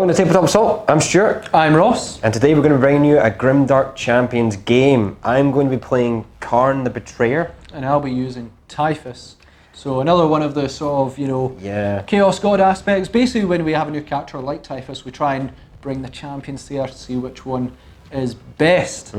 Welcome to Tabletop Assault. I'm Stuart. I'm Ross. And today we're going to bring you a Grimdark Champions game. I'm going to be playing Kharn The Betrayer. And I'll be using Typhus. So another one of the sort of, Chaos God aspects. Basically when we have a new character like Typhus, we try and bring the champions together to see which one is best.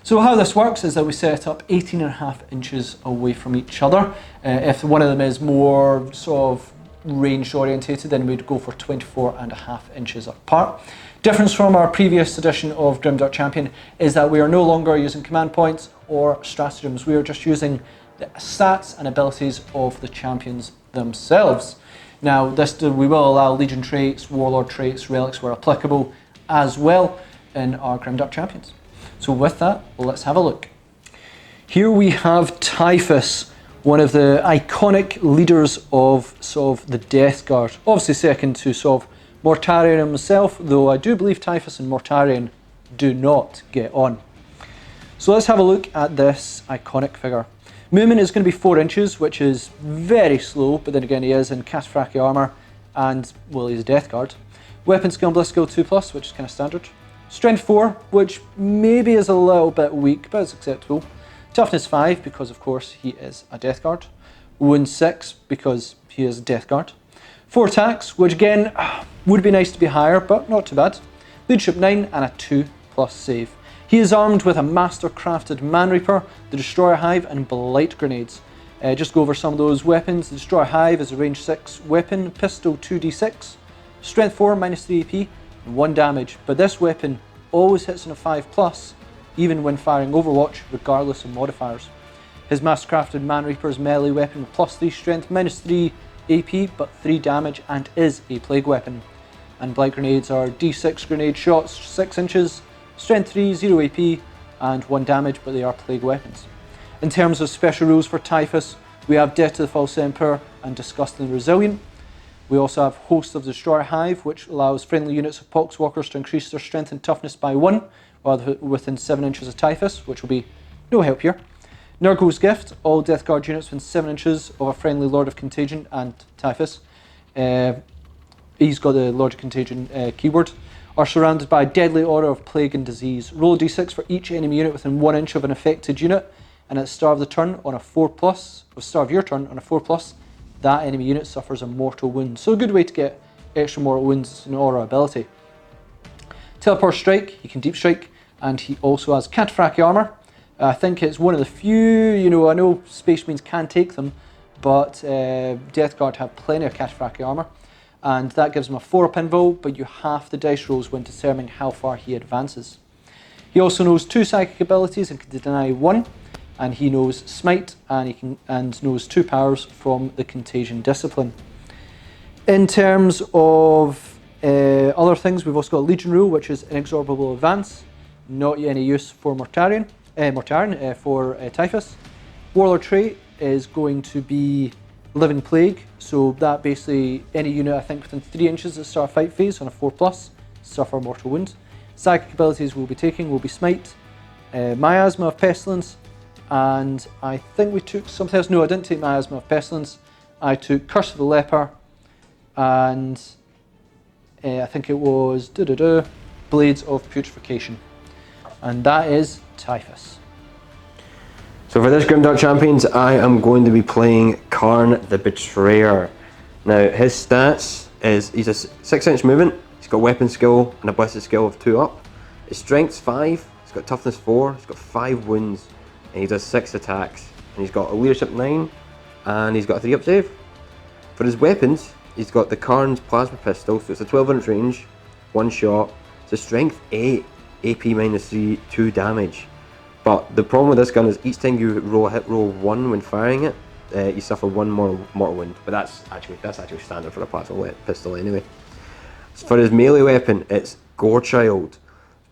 So how this works is that we set up 18.5 inches away from each other. If one of them is more sort of range orientated, then we'd go for 24.5 inches apart. Difference from our previous edition of Grimdark Champion is that we are no longer using command points or stratagems. We are just using the stats and abilities of the champions themselves. Now we will allow Legion traits, Warlord traits, relics where applicable as well in our Grimdark Champions. So with that, let's have a look. Here we have Typhus, one of the iconic leaders of sort of the Death Guard. Obviously second to sort of Mortarion himself, though I do believe Typhus and Mortarion do not get on. So let's have a look at this iconic figure. Movement is going to be 4 inches, which is very slow, but then again he is in Cataphractii armour and, well, he's a Death Guard. Weapon skill and bliss skill 2+, which is kind of standard. Strength 4, which maybe is a little bit weak, but it's acceptable. Toughness 5, because of course he is a Death Guard. Wound 6, because he is a Death Guard. 4 attacks, which again, would be nice to be higher, but not too bad. Leadership 9 and a 2+ save. He is armed with a master crafted Man Reaper, the Destroyer Hive and Blight Grenades. Just go over some of those weapons. The Destroyer Hive is a range 6 weapon, pistol 2d6, strength 4, -3 AP, and 1 damage. But this weapon always hits on a 5+, even when firing Overwatch, regardless of modifiers. His mastercrafted Man Reaper's melee weapon with +3 strength, -3 AP, but 3 damage, and is a plague weapon. And Blight Grenades are D6 grenade shots, 6 inches, strength 3, 0 AP, and 1 damage, but they are plague weapons. In terms of special rules for Typhus, we have Death to the False Emperor and Disgustingly Resilient. We also have Host of the Destroyer Hive, which allows friendly units of Poxwalkers to increase their strength and toughness by 1, while within 7 inches of Typhus, which will be no help here. Nurgle's Gift, all Death Guard units within 7 inches of a friendly Lord of Contagion and Typhus. He's got the Lord of Contagion keyword. Are surrounded by a deadly aura of plague and disease. Roll a d6 for each enemy unit within 1 inch of an affected unit, and at the start of the turn on a 4+, or start of your turn on a 4+, that enemy unit suffers a mortal wound. So a good way to get extra mortal wounds is an aura ability. Teleport Strike, he can Deep Strike, and he also has Cataphractii armour. I think it's one of the few, I know Space Marines can take them, but Death Guard have plenty of Cataphractii armour, and that gives him a 4-up invul, but you half the dice rolls when determining how far he advances. He also knows 2 psychic abilities and can deny 1, and he knows Smite, and knows 2 powers from the Contagion discipline. In terms of other things, we've also got Legion rule, which is inexorable advance, not any use for Mortarion for Typhus. Warlord trait is going to be Living Plague, so that basically any unit I think within 3 inches at the start of fight phase on a 4+, suffer mortal wound. Psychic abilities we'll be taking will be Smite, Miasma of Pestilence, and I think we took something else. No, I didn't take Miasma of Pestilence. I took Curse of the Leper, and I think it was Blades of Putrefaction. And that is Typhus. So for this Grimdark Champions, I am going to be playing Kharn The Betrayer. Now his stats is he's a 6-inch movement, he's got weapon skill and a blessed skill of 2-up. His strength's 5, he's got toughness 4, he's got 5 wounds, and he does 6 attacks. And he's got a leadership 9, and he's got a 3-up save. For his weapons, he's got the Kharn's plasma pistol, so it's a 12-inch range, 1 shot. It's a strength 8, AP -3, 2 damage. But the problem with this gun is each time you roll a hit roll 1 when firing it, you suffer 1 more mortal wound. But that's actually standard for a plasma pistol anyway. For his melee weapon, it's Gorechild.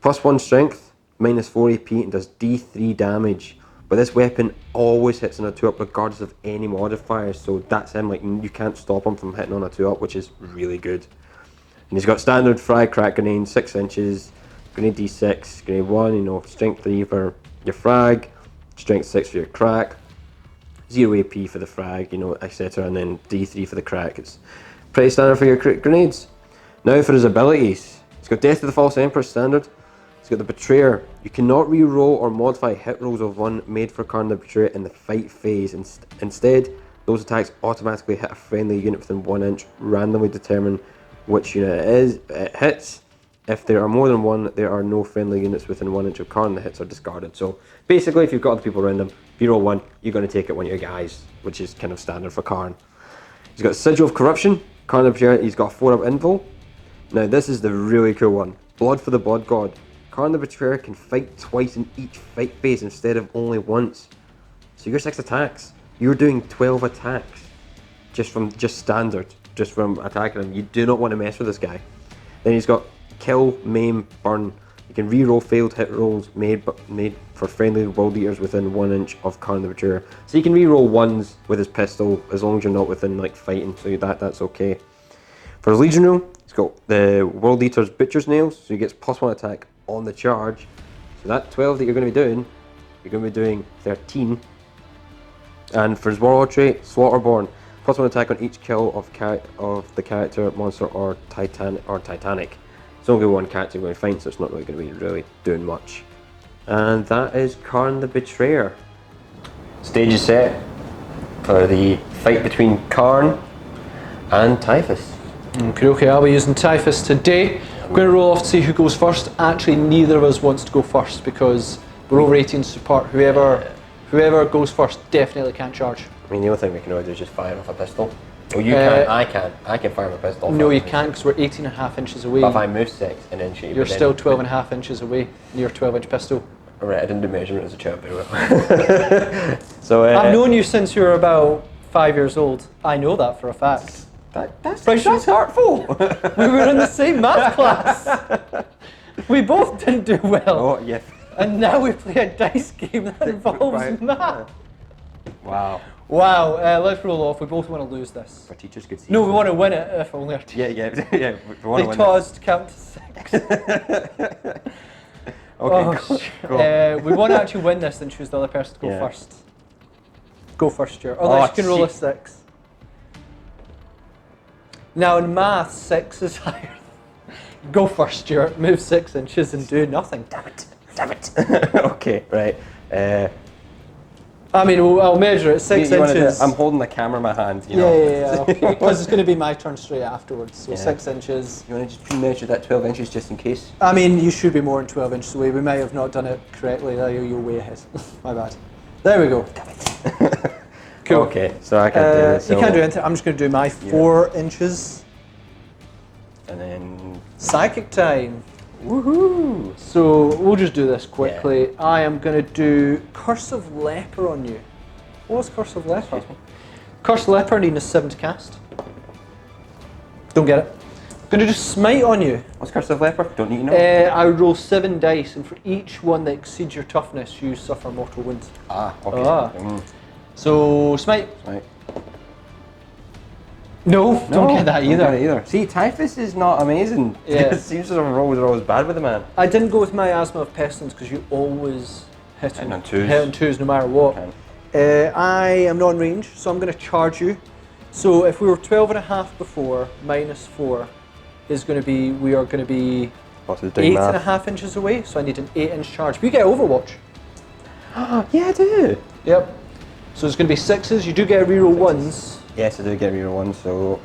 +1 strength, -4 AP, and does D3 damage. But this weapon always hits on a 2-up regardless of any modifiers, so that's him, like you can't stop him from hitting on a 2-up, which is really good. And he's got standard frag crack grenade, 6 inches, grenade D6, grenade 1, strength 3 for your frag, strength 6 for your crack, 0 AP for the frag, etc., and then D3 for the crack. It's pretty standard for your grenades. Now for his abilities. He's got Death of the False Emperor standard. He's got the Betrayer. You cannot re-roll or modify hit rolls of one made for Kharn the Betrayer in the fight phase. Instead, those attacks automatically hit a friendly unit within 1 inch, randomly determine which unit it hits. If there are more than one, there are no friendly units within 1 inch of Kharn. The hits are discarded. So basically, if you've got other people around him, if you roll one, you're going to take it one of your guys, which is kind of standard for Kharn. He's got Sigil of Corruption. Kharn the Betrayer, he's got 4-up invul. Now this is the really cool one. Blood for the Blood God. Kharn the Betrayer can fight twice in each fight phase instead of only once. So you're 6 attacks. You're doing 12 attacks just standard, just from attacking him. You do not want to mess with this guy. Then he's got Kill, Maim, Burn. You can re-roll failed hit rolls made for friendly world eaters within 1 inch of Kharn the Betrayer. So you can re-roll ones with his pistol as long as you're not within like fighting. So that's okay. For his Legionary, he's got the World Eater's Butcher's Nails, so he gets +1 attack on the charge. So that 12 that you're going to be doing, you're going to be doing 13. And for his Warlord trait, Slaughterborn, +1 attack on each kill of the character, monster, or Titanic. It's only one character you're going to find, so it's not really going to be really doing much. And that is Kharn the Betrayer. Stage is set for the fight between Kharn and Typhus. Okay, I'll be using Typhus today. I'm going to roll off to see who goes first. Actually, neither of us wants to go first because we're over 18 support. Whoever goes first definitely can't charge. I mean, the only thing we can really do is just fire off a pistol. Oh, you can't. I can fire my pistol. No, you can't because we're 18.5 inches away. But if I move 6 and then shoot, you're still 12.5 inches away. Your 12-inch pistol. Right, I didn't do measurement as a child, So I've known you since you were about 5 years old. I know that for a fact. That's hurtful. We were in the same math class. We both didn't do well. Oh, yeah. And now we play a dice game that involves math. Wow. Wow, let's roll off. We both want to lose this. Our teachers could see. No, we want to win it if only our teachers. Yeah. We want to win They taught us to count to 6. Okay, we want to actually win this, then choose the other person to go first. Go first, Stuart. Unless you can roll a 6. Now in math, 6 is higher. Go first, Stuart. Move 6 inches and do nothing. Damn it. Okay, right. I mean, I'll measure it 6 inches. I'm holding the camera in my hand, you know. Yeah. Okay. Because it's going to be my turn straight afterwards. So 6 inches. You want to just pre-measure that 12 inches just in case? I mean, you should be more than 12 inches away. We may have not done it correctly. You're way ahead. My bad. There we go. Damn it. Cool. Okay, so I can't do this. You can't do anything. I'm just going to do my 4 inches. And then psychic time. Woohoo! So we'll just do this quickly. Yeah. I am going to do Curse of Leper on you. What's Curse of Leper? Curse of Leper needing a 7 to cast. Don't get it. I'm going to do Smite on you. What's Curse of Leper? Don't need to know. I would roll 7 dice, and for each one that exceeds your toughness, you suffer mortal wounds. Okay. So Smite. No, don't get that either. See, Typhus is not amazing. Yeah. It seems as though rolls are always bad with the man. I didn't go with Miasma of Pestilence because you always hit on 2s. Hit on 2s no matter what. I am not in range, so I'm going to charge you. So if we were 12.5 before, minus 4 is going to be, we are going to be 8.5 inches away, so I need an 8-inch charge. But you get Overwatch. Yeah, I do. Yep. So it's going to be 6s, you do get a reroll 1s. Yes, I do get a reroll 1, so...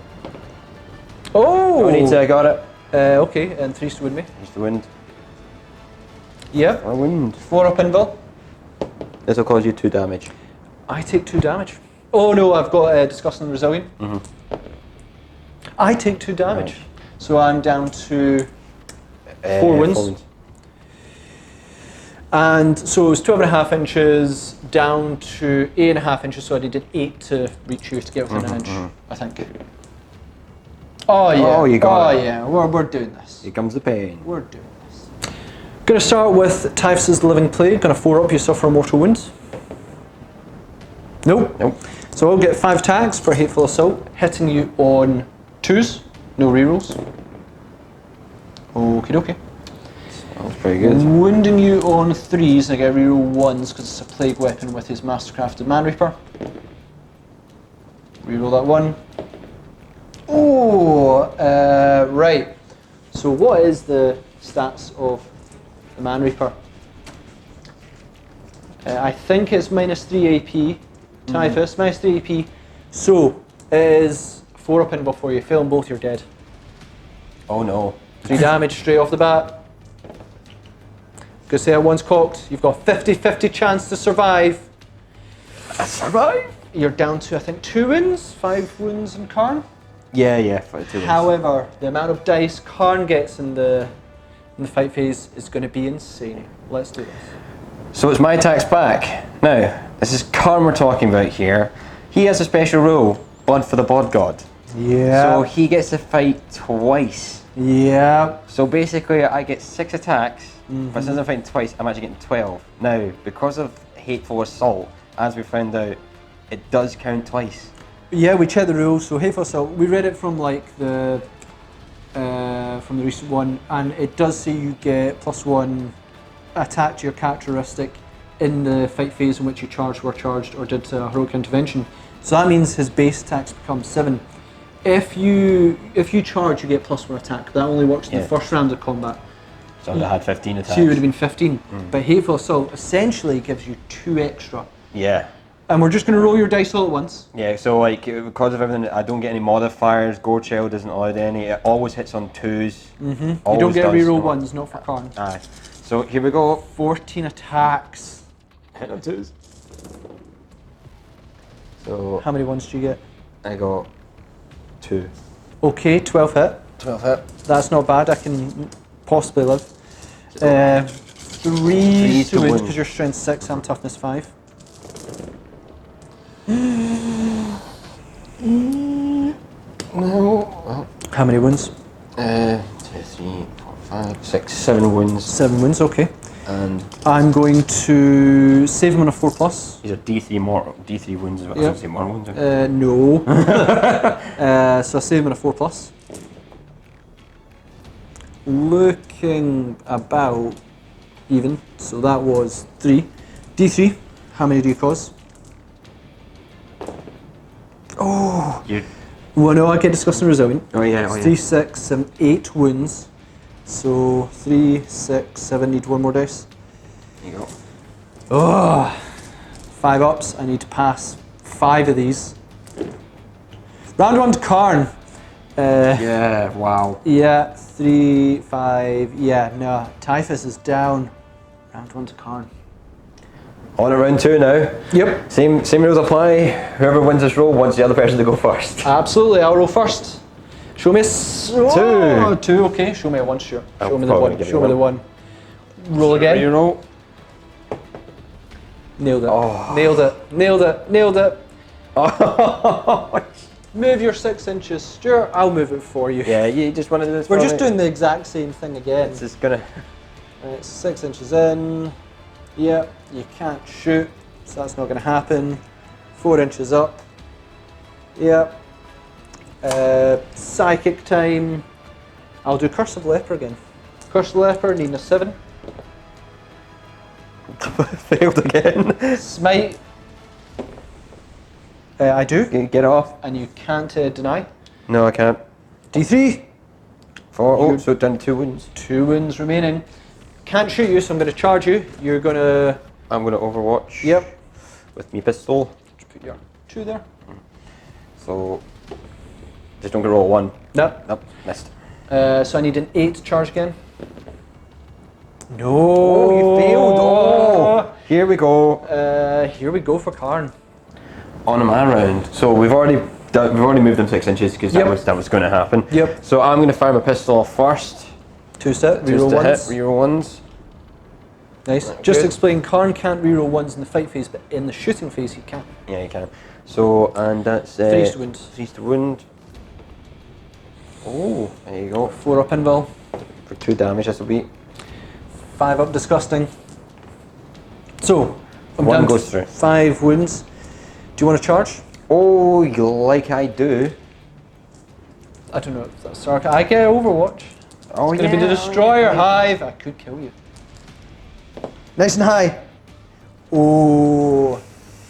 Oh! I got it. Okay, and 3's to win me. 3's to wind. Yep. I wind. 4 up invul. This will cause you 2 damage. I take 2 damage. Oh no, I've got Disgusting Resilient. I take 2 damage. Right. So I'm down to 4 wins. And so it was 12.5 inches down to 8.5 inches, so I needed 8 to reach you to get within an inch, I think. Oh yeah, oh, you got it. Yeah, we're doing this. Here comes the pain. We're doing this. Going to start with Typhus' Living Plague. Going to 4 up, you suffer mortal wounds. Nope. So I'll get 5 tags for Hateful Assault, hitting you on 2s, no rerolls. Okie dokie. That was pretty good. Wounding you on 3s, and I get reroll 1s because it's a plague weapon with his Mastercrafted Man Reaper. Reroll that 1. Oh, right. So what is the stats of the Man Reaper? I think it's -3 AP. Typhus, -3 AP. So it is 4 up and before you fail them both, you're dead. Oh no. 3 damage straight off the bat. Gonna say that one's cocked. You've got 50-50 chance to survive. I survive? You're down to, I think, 2 wounds, 5 wounds in Kharn. Yeah, 2 wounds. However, the amount of dice Kharn gets in the fight phase is going to be insane. Let's do this. So it's my attacks back. Now, this is Kharn we're talking about here. He has a special rule, Blood for the Blood God. Yeah. So he gets to fight twice. Yeah. So basically I get 6 attacks, but since I'm fighting twice, I'm actually getting 12. Now, because of Hateful Assault, as we found out, it does count twice. Yeah, we checked the rules. So Hateful Assault, we read it from like the recent one, and it does say you get +1 attack to your characteristic in the fight phase in which you charged, were charged, or did a heroic intervention. So that means his base attacks become 7. If you charge, you get +1 attack. That only works in the first round of combat. So I had 15 attacks. So you would have been 15. But Hateful Assault essentially gives you 2 extra. Yeah. And we're just going to roll your dice all at once. Yeah, so like because of everything, I don't get any modifiers. Gorechild isn't allowed any. It always hits on 2s. You don't get reroll 1s, not for Kharn. Aye. So here we go. 14 attacks. Hit on 2s. So How many 1s do you get? I got 2. Okay, 12 hit. 12 hit. That's not bad. I can possibly live. 3 to win because you're strength 6. I'm toughness 5. No. How many wounds? 2, 3, 4, 5, 6, 7 wounds. 7 wounds. Okay. And I'm going to save him on a 4+. these are D3 wounds. I Yep. don't say more wounds. No. So I save him on a 4+. Looking about even. So that was 3. D3. How many do you cause? Oh. Well, no, I get disgusting resilient. Oh yeah. 3, 6, 7, 8 wounds. So 3, 6, 7. Need 1 more dice. There you go. Oh, 5 ups. I need to pass 5 of these. Round 1 to Kharn. Yeah. Wow. Yeah, 3, 5. Yeah, no. Typhus is down. Round 1 to Kharn. On to round 2 now. Yep. Same rules apply. Whoever wins this roll wants the other person to go first. Absolutely. I'll roll first. Show me 2. 2. Okay. Show me a 1. Sure. Show me the 1. Show me the 1. Roll again. Reroll. Nailed it. Oh. Nailed it. Nailed it. Nailed it. Oh. Move your 6 inches, Stuart. I'll move it for you. Yeah, you just want to do this. We're just doing the exact same thing again. It's just gonna. Right, 6 inches in. Yep, you can't shoot, so that's not going to happen. 4 inches up. Yep. Psychic time. I'll do Curse of Leper again. Curse of Leper, needing a 7. Failed again. Smite. I do. Get off. And you can't deny. No, I can't. D3. 4. Oh, so down to 2 wounds. 2 wounds remaining. Can't shoot you, so I'm going to charge you. You're going to... I'm going to Overwatch. Yep. With me pistol. Just put your 2 there. So, just don't get roll 1. No. Nope, missed. So I need an 8 charge again. No. Oh, you failed. Oh, here we go. Here we go for Kharn. On my round. So we've already moved them 6 inches because that was going to happen. Yep. So I'm going to fire my pistol off first. 2 set, Just reroll to hit, 1s. reroll 1s. Nice. Right, Just good. explain, Kharn can't reroll 1s in the fight phase, but in the shooting phase he can. Yeah, you can. So, and that's 3 to wound. 3 to wound. Oh, there you go. 4 up invul. For 2 damage, this will be. 5 up disgusting. So, I'm 1 down goes to through. 5 wounds. Do you want to charge? Oh, like I do. I don't know if that's sarcasm. I get Overwatch. Oh, It's going to be the Destroyer Hive. I could kill you. Nice and high. Oh,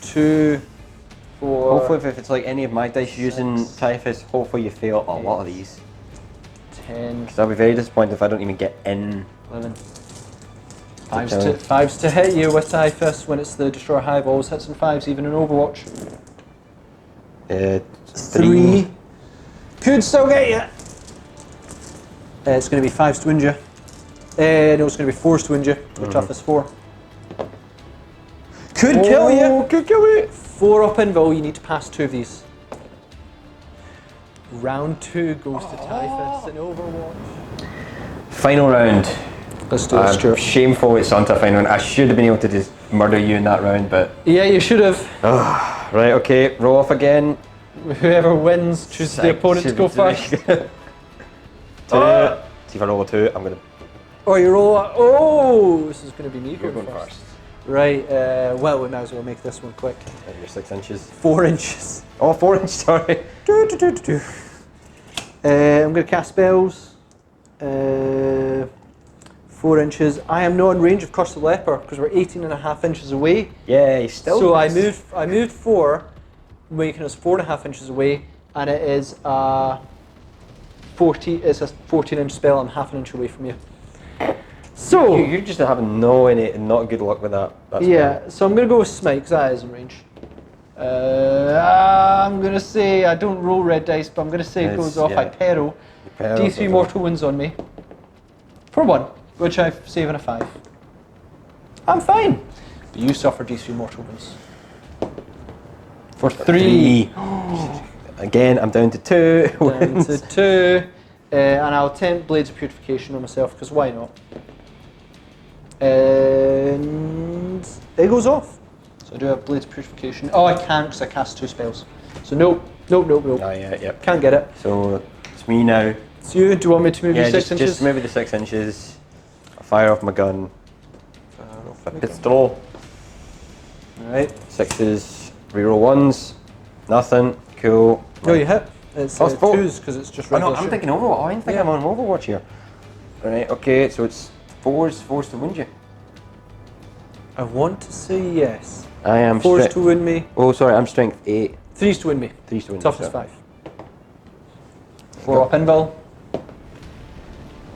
2, 4. Hopefully, if it's like any of my dice using Typhus, hopefully you fail a lot of these. 10. Because I'll be very disappointed if I don't even get in. 11. Fives to hit you with Typhus when it's the Destroyer Hive. Always hits in 5s, even in Overwatch. 3. Could still get you. It's going to be 5s to injure. No, it's going to be 4s to injure. The toughest 4. Could kill you. Could kill me. 4 up invul. You need to pass 2 of these. Round 2 goes to Typhus in Overwatch. Final round. Let's do it, Stuart. Shameful it's on to a final round. I should have been able to just murder you in that round, but... Yeah, you should have. Right, okay, roll off again. Whoever wins chooses the opponent to go first. 2. See if I roll a 2, I'm gonna... Oh, you roll a... Oh! This is going to be me You're going going first. Right, well, we might as well make this one quick. You're 6 inches. 4 inches. Oh, 4 inches, sorry. I'm going to cast spells. 4 inches. I am not in range of Curse the Leper because we're 18.5 inches away. Yeah, he's still... So I moved 4, making us 4.5 inches away, and it is a 14-inch spell. I'm half an inch away from you. So you're just having not good luck with that. Yeah. So I'm gonna go with Smite because that is in range. I'm gonna say I don't roll red dice, but I'm gonna say it goes off. I peril. D3 mortal wounds on me for 1, which I save in a 5. I'm fine. But you suffer D3 mortal wounds for 3. Again, I'm down to 2. Down to 2, and I'll attempt Blades of Purification on myself because why not? And it goes off. So I do have Blades of Purification. Oh, I can't because I cast 2 spells. So nope. Oh yeah, yep. Can't get it. So it's me now. It's you. Do you want me to move you 6 inches? Just move it to 6 inches. I'll fire off my gun. Pistol. Alright. 6s. Reroll 1s. Nothing. Cool. No, you hit. It's 2s because it's just regular. Oh no, I'm thinking Overwatch. I think I'm on Overwatch here. Right. Okay. So it's 4s to wound you. I want to say yes. I am 4s to wound me. Oh, sorry. I'm strength 8. 3s to wound me. 3s to wound. Toughness 5. 4 up invul.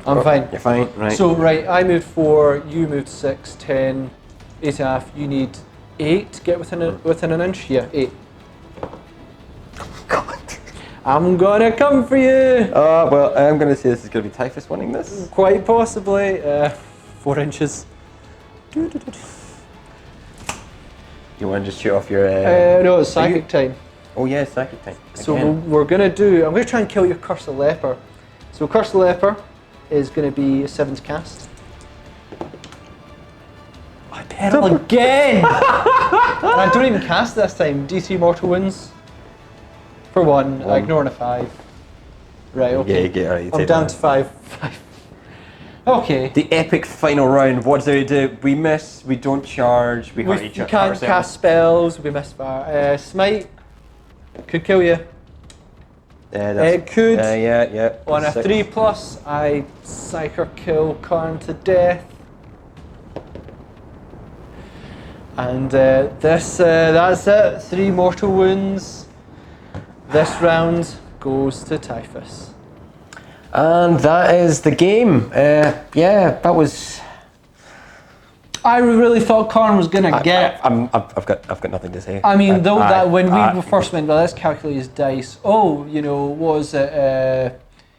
I'm fine. You're fine, right. So, right, I moved 4, you moved 6, 10, 8.5. You need 8 to get within an inch? Yeah, 8. God. I'm gonna come for you! Well, I'm gonna say this is gonna be Typhus winning this. Quite possibly. 4 inches. You wanna just shoot off your... no, it's psychic time. Oh yeah, psychic time. So we're gonna do... I'm gonna try and kill your Curse the Leper. So Curse the Leper is going to be a 7's cast. I peril again! And I don't even cast this time. D3 mortal wounds. For 1, I ignore a 5. Right, okay. I'm down to 5. Okay. The epic final round. What do we do? We miss, we don't charge, we hurt each other. We can't cast spells, we miss fire. Smite could kill you. It could. Yeah. On a 3+, I psych or kill Kharn to death. And that's it. 3 mortal wounds. This round goes to Typhus. And that is the game. Yeah, that was... I really thought Kharn was gonna get it. I've got nothing to say. I mean, when we first went, well, let's calculate his dice. Oh, you know, what was it?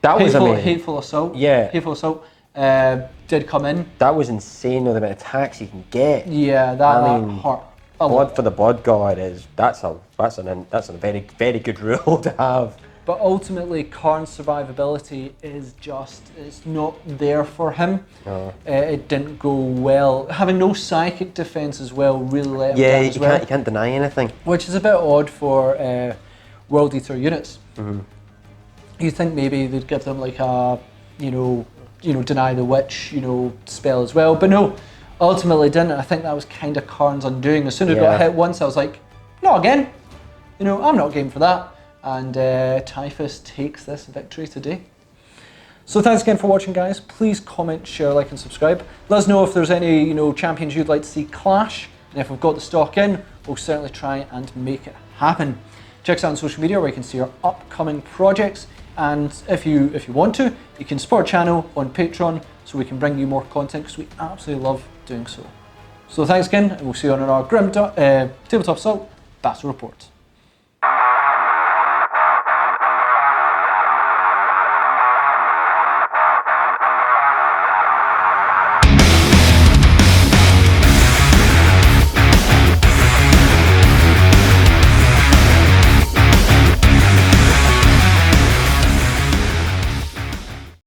That was amazing. Hateful Assault. Yeah. Hateful Assault did come in. That was insane, though, the amount of attacks you can get. Yeah, that hurt. Blood for the Blood God that's a very, very good rule to have. But ultimately, Kharn's survivability is it's not there for him. No. It didn't go well. Having no psychic defense as well really let him down as well. You can't deny anything. Which is a bit odd for World Eater units. Mm-hmm. You think maybe they'd give them like a, deny the witch, spell as well. But no, ultimately didn't. I think that was kind of Kharn's undoing. As soon as I got hit once, I was like, not again. I'm not game for that. And Typhus takes this victory today. So thanks again for watching, guys. Please comment, share, like and subscribe. Let us know if there's any champions you'd like to see clash, and if we've got the stock in, we'll certainly try and make it happen. Check us out on social media where you can see our upcoming projects. And if you want to, you can support our channel on Patreon so we can bring you more content, because we absolutely love doing so. So thanks again, and we'll see you on our Tabletop Assault Battle Report.